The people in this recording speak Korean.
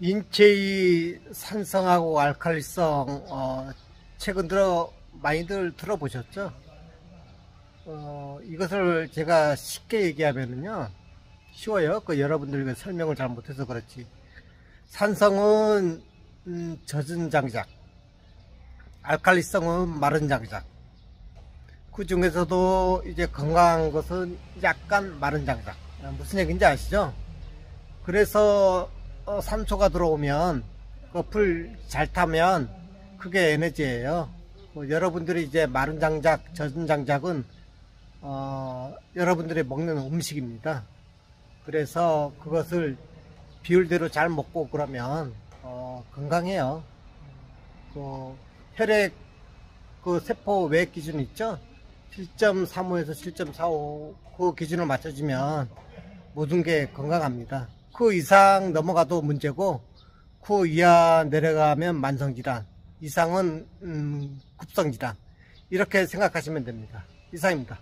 인체의 산성하고 알칼리성, 최근 들어 많이들 들어보셨죠? 이것을 제가 쉽게 얘기하면은요, 쉬워요. 여러분들 설명을 잘 못해서 그렇지. 산성은 젖은 장작, 알칼리성은 마른 장작. 그 중에서도 이제 건강한 것은 약간 마른 장작. 무슨 얘기인지 아시죠? 그래서 산소가 들어오면 그 불 잘 타면 그게 에너지예요. 여러분들이 이제 마른 장작, 젖은 장작은 여러분들이 먹는 음식입니다. 그래서 그것을 비율대로 잘 먹고 그러면 건강해요. 혈액 세포 외액 기준 있죠? 7.35에서 7.45 그 기준을 맞춰주면 모든 게 건강합니다. 그 이상 넘어가도 문제고, 그 이하 내려가면 만성질환, 이상은 급성질환, 이렇게 생각하시면 됩니다. 이상입니다.